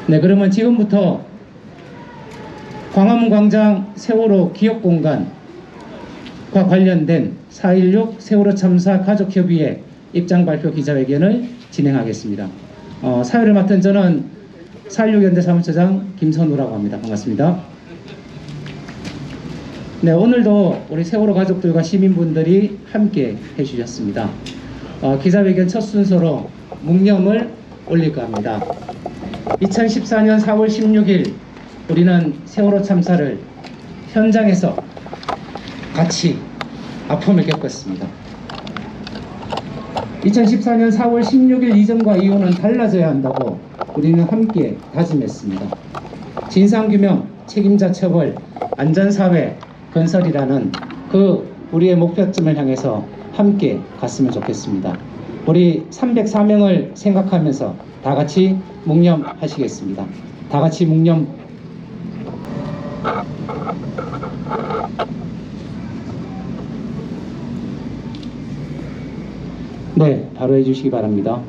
네, 그러면 지금부터 광화문 광장 세월호 기억공간과 관련된 4.16 세월호 참사 가족협의회 입장 발표 기자회견을 진행하겠습니다. 사회를 맡은 저는 4.16 현대사무처장 김선우라고 합니다. 반갑습니다. 네, 오늘도 우리 세월호 가족들과 시민분들이 함께 해주셨습니다. 기자회견 첫 순서로 묵념을 올릴까 합니다. 2014년 4월 16일 우리는 세월호 참사를 현장에서 같이 아픔을 겪었습니다. 2014년 4월 16일 이전과 이후는 달라져야 한다고 우리는 함께 다짐했습니다. 진상규명, 책임자 처벌, 안전사회 건설이라는 그 우리의 목표점을 향해서 함께 갔으면 좋겠습니다. 우리 304명을 생각하면서 다 같이 묵념하시겠습니다. 다 같이 묵념. 네, 바로 해주시기 바랍니다.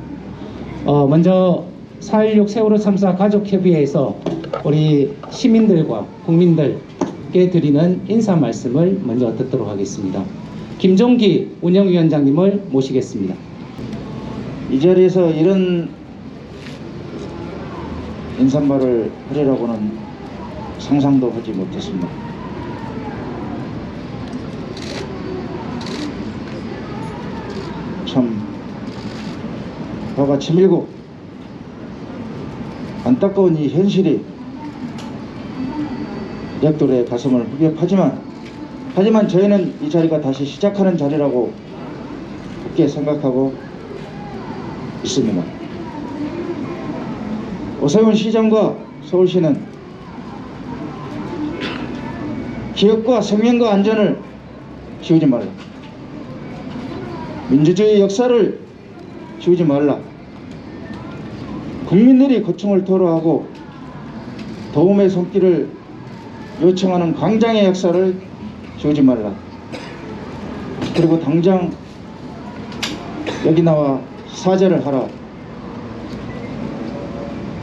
먼저 4.16 세월호 참사 가족협의회에서 우리 시민들과 국민들께 드리는 인사 말씀을 먼저 듣도록 하겠습니다. 김종기 운영위원장님을 모시겠습니다. 이 자리에서 이런 인사말을 하리라고는 상상도 하지 못했습니다. 참 화가 치밀고 안타까운 이 현실이 역돌의 가슴을 하지만 저희는 이 자리가 다시 시작하는 자리라고 굳게 생각하고 있습니다. 오세훈 시장과 서울시는 기업과 생명과 안전을 지우지 말라. 민주주의 역사를 지우지 말라. 국민들이 고충을 토로하고 도움의 손길을 요청하는 광장의 역사를 지우지 말라. 그리고 당장 여기 나와 사죄를 하라.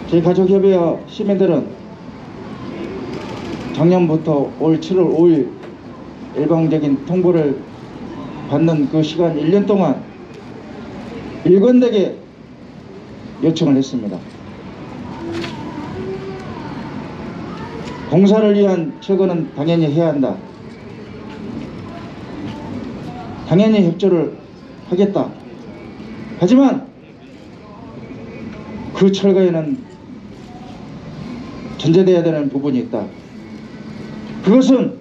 저희 가족협의회 시민들은 작년부터 올 7월 5일 일방적인 통보를 받는 그 시간 1년 동안 일관되게 요청을 했습니다. 공사를 위한 철거는 당연히 해야 한다. 당연히 협조를 하겠다. 하지만 그 철거에는 전제되어야 되는 부분이 있다. 그것은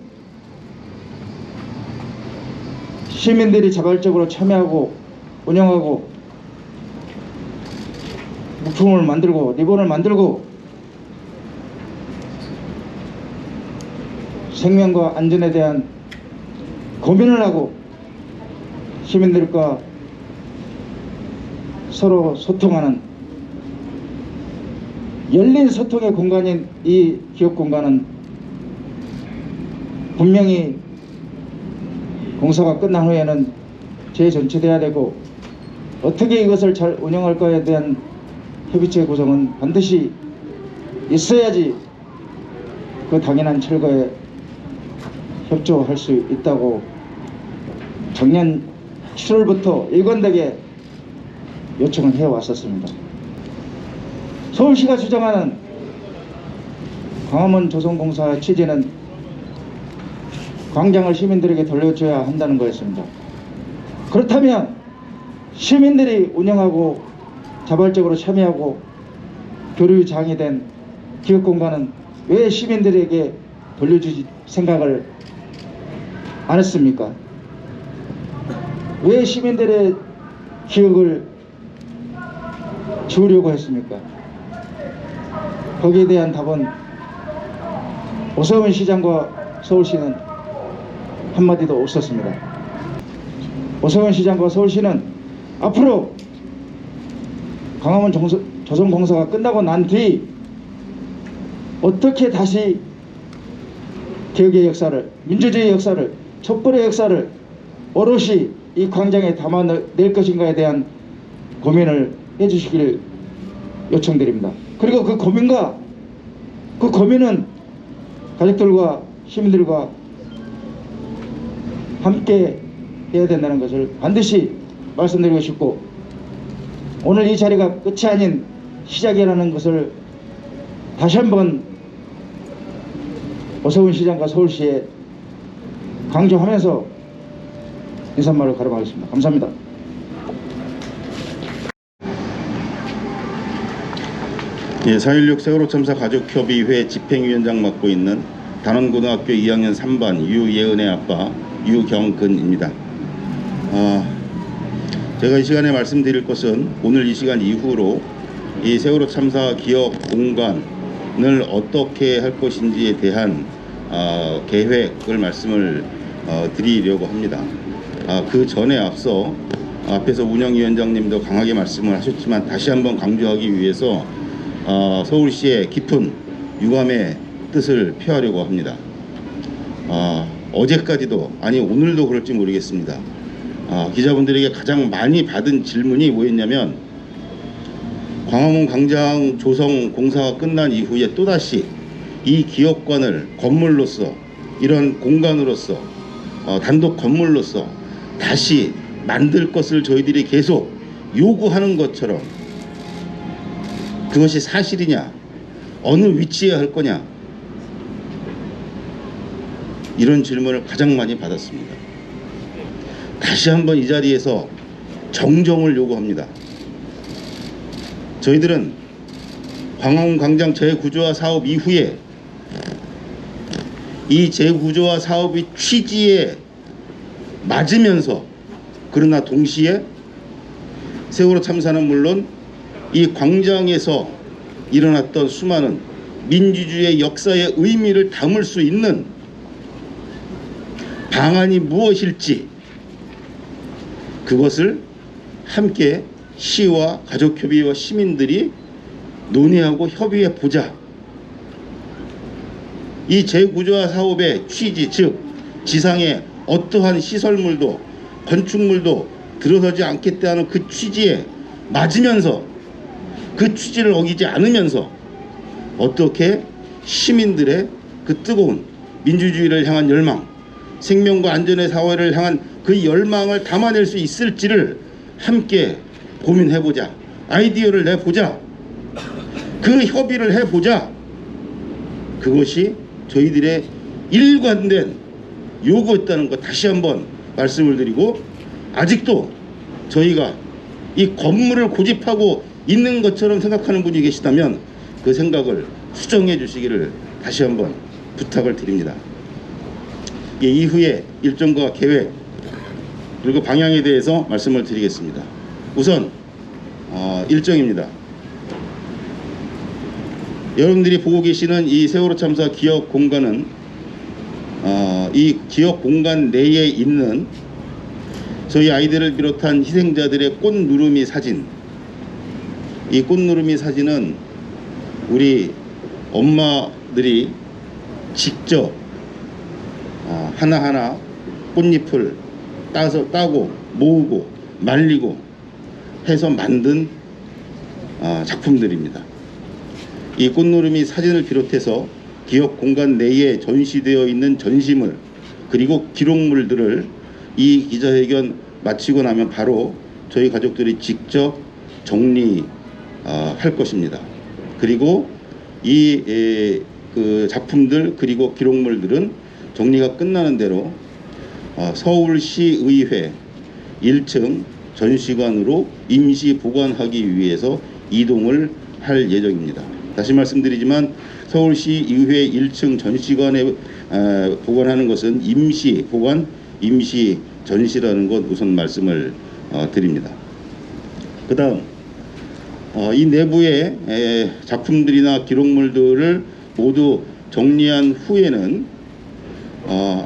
시민들이 자발적으로 참여하고 운영하고 부품을 만들고 리본을 만들고 생명과 안전에 대한 고민을 하고 시민들과 서로 소통하는 열린 소통의 공간인 이 기업 공간은 분명히 공사가 끝난 후에는 재전치돼야 되고 어떻게 이것을 잘 운영할까에 대한 협의체 구성은 반드시 있어야지 그 당연한 철거에 협조할 수 있다고 작년 7월부터 일관되게 요청을 해왔었습니다. 서울시가 주장하는 광화문 조성공사 취지는 광장을 시민들에게 돌려줘야 한다는 거였습니다. 그렇다면 시민들이 운영하고 자발적으로 참여하고 교류장이 된 기업공간은 왜 시민들에게 돌려주지 생각을 안 했습니까? 왜 시민들의 기억을 지우려고 했습니까? 거기에 대한 답은 오세훈 시장과 서울시는 한마디도 없었습니다. 오세훈 시장과 서울시는 앞으로 광화문 조성공사가 끝나고 난 뒤 어떻게 다시 개혁의 역사를, 민주주의 역사를, 촛불의 역사를 오롯이 이 광장에 담아낼 것인가에 대한 고민을 해주시길 요청드립니다. 그리고 그 고민은 가족들과 시민들과 함께 해야 된다는 것을 반드시 말씀드리고 싶고, 오늘 이 자리가 끝이 아닌 시작이라는 것을 다시 한번 오세훈 시장과 서울시에 강조하면서 인사말을 가름하겠습니다. 감사합니다. 예, 4.16 세월호 참사 가족협의회 집행위원장 맡고 있는 단원고등학교 2학년 3반 유예은의 아빠 유경근입니다. 제가 이 시간에 말씀드릴 것은 오늘 이 시간 이후로 이 세월호 참사 기억 공간을 어떻게 할 것인지에 대한 계획을 말씀을 드리려고 합니다. 그 전에 앞서 앞에서 운영위원장님도 강하게 말씀을 하셨지만 다시 한번 강조하기 위해서 서울시의 깊은 유감의 뜻을 표하려고 합니다. 어제까지도, 아니 오늘도 그럴지 모르겠습니다. 기자분들에게 가장 많이 받은 질문이 뭐였냐면, 광화문 광장 조성 공사가 끝난 이후에 또다시 이 기업관을 건물로서, 이런 공간으로서, 단독 건물로서 다시 만들 것을 저희들이 계속 요구하는 것처럼 그것이 사실이냐, 어느 위치에 할 거냐, 이런 질문을 가장 많이 받았습니다. 다시 한번 이 자리에서 정정을 요구합니다. 저희들은 광화문 광장 재구조화 사업 이후에 이 재구조화 사업의 취지에 맞으면서, 그러나 동시에 세월호 참사는 물론 이 광장에서 일어났던 수많은 민주주의의 역사의 의미를 담을 수 있는 방안이 무엇일지, 그것을 함께 시와 가족협의회와 시민들이 논의하고 협의해 보자. 이 재구조화 사업의 취지, 즉 지상에 어떠한 시설물도 건축물도 들어서지 않겠다는 그 취지에 맞으면서, 그 취지를 어기지 않으면서 어떻게 시민들의 그 뜨거운 민주주의를 향한 열망, 생명과 안전의 사회를 향한 그 열망을 담아낼 수 있을지를 함께 고민해보자. 아이디어를 내보자. 그 협의를 해보자. 그것이 저희들의 일관된 요구였다는 것 다시 한번 말씀을 드리고, 아직도 저희가 이 건물을 고집하고 있는 것처럼 생각하는 분이 계시다면 그 생각을 수정해 주시기를 다시 한번 부탁을 드립니다. 이후에 일정과 계획 그리고 방향에 대해서 말씀을 드리겠습니다. 우선 일정입니다. 여러분들이 보고 계시는 이 세월호 참사 기억 공간은 이 기억 공간 내에 있는 저희 아이들을 비롯한 희생자들의 꽃누르미 사진, 이 꽃누르미 사진은 우리 엄마들이 직접 하나하나 꽃잎을 따고 모으고 말리고 해서 만든 작품들입니다. 이 꽃누르미 사진을 비롯해서 기업 공간 내에 전시되어 있는 전시물 그리고 기록물들을 이 기자회견 마치고 나면 바로 저희 가족들이 직접 정리할 것입니다. 그리고 그 작품들 그리고 기록물들은 정리가 끝나는 대로 서울시의회 1층 전시관으로 임시 보관하기 위해서 이동을 할 예정입니다. 다시 말씀드리지만 서울시의회 1층 전시관에 보관하는 것은 임시 보관, 임시 전시라는 것 우선 말씀을 드립니다. 그 다음 이 내부의 작품들이나 기록물들을 모두 정리한 후에는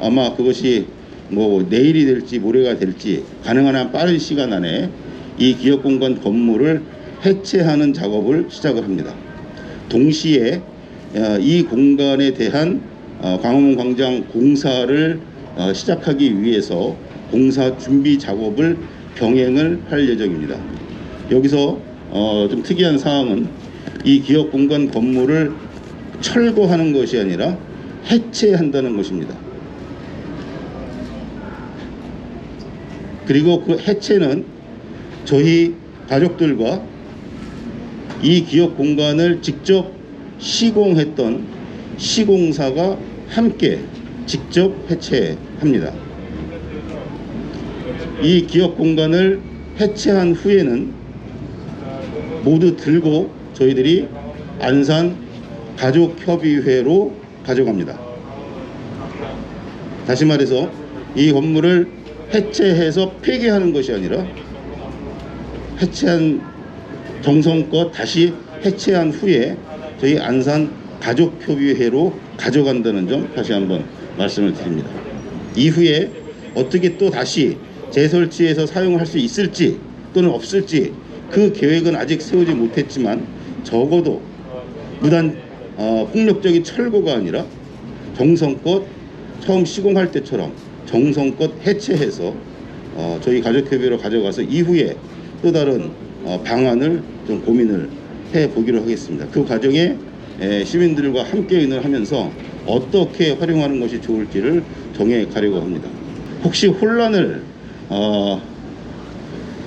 아마 그것이 뭐 내일이 될지 모레가 될지 가능한 한 빠른 시간 안에 이 기업공간 건물을 해체하는 작업을 시작을 합니다. 동시에 이 공간에 대한 광화문 광장 공사를 시작하기 위해서 공사 준비 작업을 병행을 할 예정입니다. 여기서 좀 특이한 사항은 이 기업 공간 건물을 철거하는 것이 아니라 해체한다는 것입니다. 그리고 그 해체는 저희 가족들과 이 기업 공간을 직접 시공했던 시공사가 함께 직접 해체합니다. 이 기업 공간을 해체한 후에는 모두 들고 저희들이 안산 가족협의회로 가져갑니다. 다시 말해서 이 건물을 해체해서 폐기하는 것이 아니라 해체한 정성껏 다시 해체한 후에 저희 안산 가족협의회로 가져간다는 점 다시 한번 말씀을 드립니다. 이후에 어떻게 또 다시 재설치해서 사용할 수 있을지 또는 없을지 그 계획은 아직 세우지 못했지만 적어도 무단 폭력적인 철거가 아니라 정성껏 처음 시공할 때처럼 정성껏 해체해서 저희 가족협의회로 가져가서 이후에 또 다른 방안을 좀 고민을 해보기로 하겠습니다. 그 과정에 시민들과 함께 의논을 하면서 어떻게 활용하는 것이 좋을지를 정해가려고 합니다. 혹시 혼란을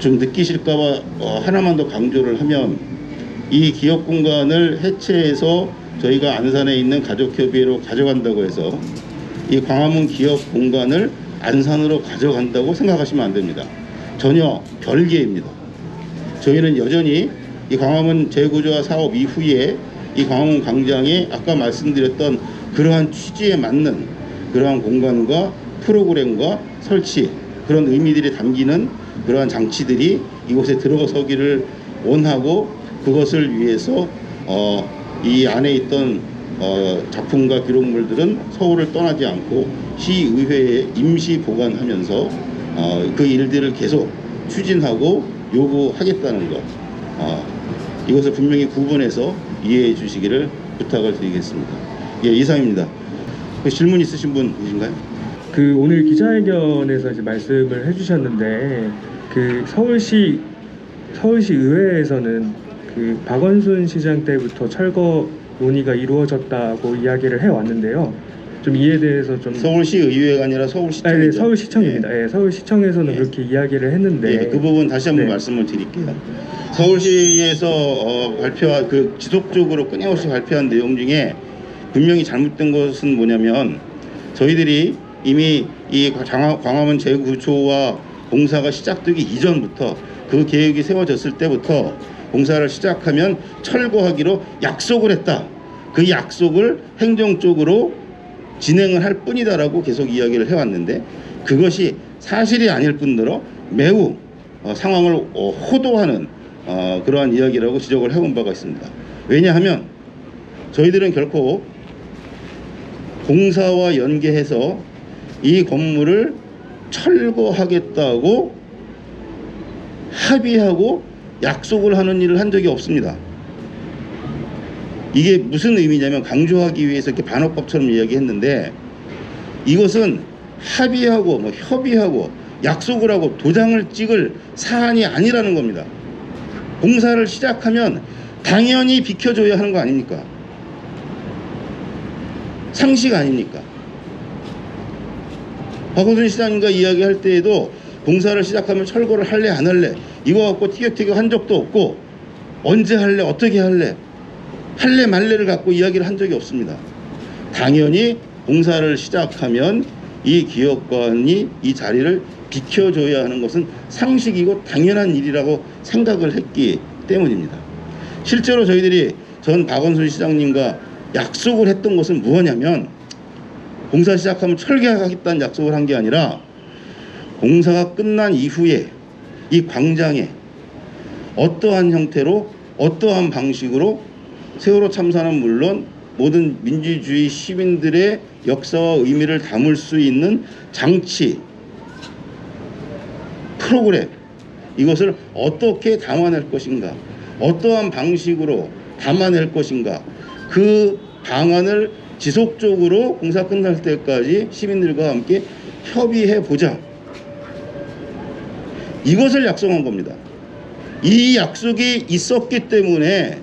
좀 느끼실까봐 하나만 더 강조를 하면 이 기업 공간을 해체해서 저희가 안산에 있는 가족협의회로 가져간다고 해서 이 광화문 기업 공간을 안산으로 가져간다고 생각하시면 안 됩니다. 전혀 별개입니다. 저희는 여전히 이 광화문 재구조화 사업 이후에 이 광화문 광장에 아까 말씀드렸던 그러한 취지에 맞는 그러한 공간과 프로그램과 설치 그런 의미들이 담기는 그러한 장치들이 이곳에 들어서기를 원하고 그것을 위해서 이 안에 있던 작품과 기록물들은 서울을 떠나지 않고 시의회에 임시 보관하면서 그 일들을 계속 추진하고 요구하겠다는 것 이것을 분명히 구분해서 이해해 주시기를 부탁을 드리겠습니다. 예, 이상입니다. 그 질문 있으신 분 계신가요? 그 오늘 기자회견에서 이제 말씀을 해주셨는데 그 서울시 의회에서는 그 박원순 시장 때부터 철거 논의가 이루어졌다고 이야기를 해왔는데요. 좀 이에 대해서 좀 서울시 의회가 아니라 서울시청이죠. 네, 서울시청입니다. 예, 서울시청에서는 그렇게 이야기를 했는데 예, 그 부분 다시 한번 네. 말씀을 드릴게요. 서울시에서 발표한 그 지속적으로 끊임없이 발표한 내용 중에 분명히 잘못된 것은 뭐냐면 저희들이 이미 이 광화문 재구조화 공사가 시작되기 이전부터 그 계획이 세워졌을 때부터 공사를 시작하면 철거하기로 약속을 했다. 그 약속을 행정적으로 진행을 할 뿐이다라고 계속 이야기를 해왔는데 그것이 사실이 아닐 뿐더러 매우 상황을 호도하는 그러한 이야기라고 지적을 해온 바가 있습니다. 왜냐하면 저희들은 결코 공사와 연계해서 이 건물을 철거하겠다고 합의하고 약속을 하는 일을 한 적이 없습니다. 이게 무슨 의미냐면 강조하기 위해서 이렇게 반어법처럼 이야기했는데 이것은 합의하고 협의하고 약속을 하고 도장을 찍을 사안이 아니라는 겁니다. 공사를 시작하면 당연히 비켜줘야 하는 거 아닙니까? 상식 아닙니까? 박원순 시장님과 이야기할 때에도 공사를 시작하면 철거를 할래 안 할래 이거 갖고 티격태격 한 적도 없고 언제 할래 어떻게 할래 말래를 갖고 이야기를 한 적이 없습니다. 당연히 공사를 시작하면 이 기업관이 이 자리를 비켜줘야 하는 것은 상식이고 당연한 일이라고 생각을 했기 때문입니다. 실제로 저희들이 전 박원순 시장님과 약속을 했던 것은 무엇이냐면 공사 시작하면 철거하겠다는 약속을 한 게 아니라 공사가 끝난 이후에 이 광장에 어떠한 형태로 어떠한 방식으로 세월호 참사는 물론 모든 민주주의 시민들의 역사와 의미를 담을 수 있는 장치, 프로그램 이것을 어떻게 담아낼 것인가 어떠한 방식으로 담아낼 것인가 그 방안을 지속적으로 공사 끝날 때까지 시민들과 함께 협의해 보자. 이것을 약속한 겁니다. 이 약속이 있었기 때문에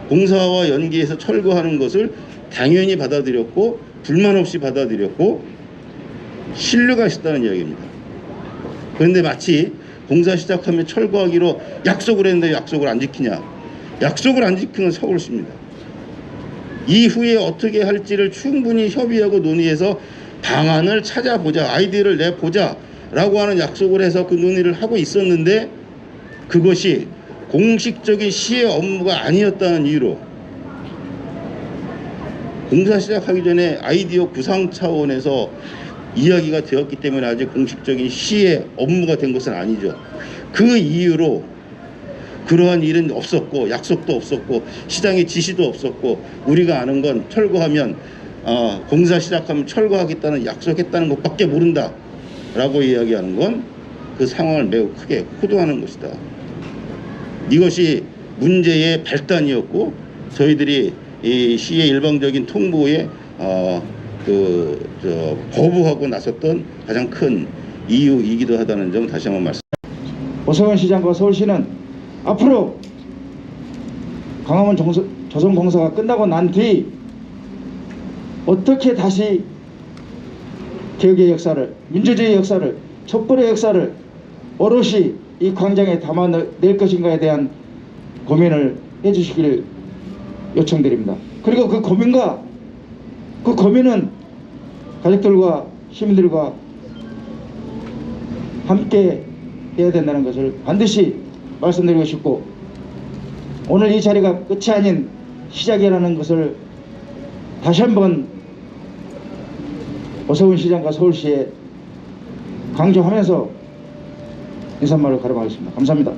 공사와 연기해서 철거하는 것을 당연히 받아들였고 불만 없이 받아들였고 신뢰가 있었다는 이야기입니다. 그런데 마치 공사 시작하면 철거하기로 약속을 했는데 약속을 안 지키냐. 약속을 안 지키는 서울시입니다. 이후에 어떻게 할지를 충분히 협의하고 논의해서 방안을 찾아보자, 아이디어를 내보자 라고 하는 약속을 해서 그 논의를 하고 있었는데 그것이 공식적인 시의 업무가 아니었다는 이유로 공사 시작하기 전에 아이디어 구상 차원에서 이야기가 되었기 때문에 아직 공식적인 시의 업무가 된 것은 아니죠. 그 이유로 그러한 일은 없었고 약속도 없었고 시장의 지시도 없었고 우리가 아는 건 철거하면 공사 시작하면 철거하겠다는 약속했다는 것밖에 모른다 라고 이야기하는 건 그 상황을 매우 크게 호도하는 것이다. 이것이 문제의 발단이었고 저희들이 이 시의 일방적인 통보에 거부하고 나섰던 가장 큰 이유이기도 하다는 점 다시 한번 말씀. 오세훈 시장과 서울시는 앞으로 광화문 조성공사가 끝나고 난 뒤 어떻게 다시 개혁의 역사를, 민주주의 역사를, 촛불의 역사를 오롯이 이 광장에 담아낼 것인가에 대한 고민을 해주시길 요청드립니다. 그리고 그 고민은 가족들과 시민들과 함께 해야 된다는 것을 반드시 말씀드리고 싶고 오늘 이 자리가 끝이 아닌 시작이라는 것을 다시 한번 오세훈 시장과 서울시에 강조하면서 인사말을 가름하겠습니다. 감사합니다.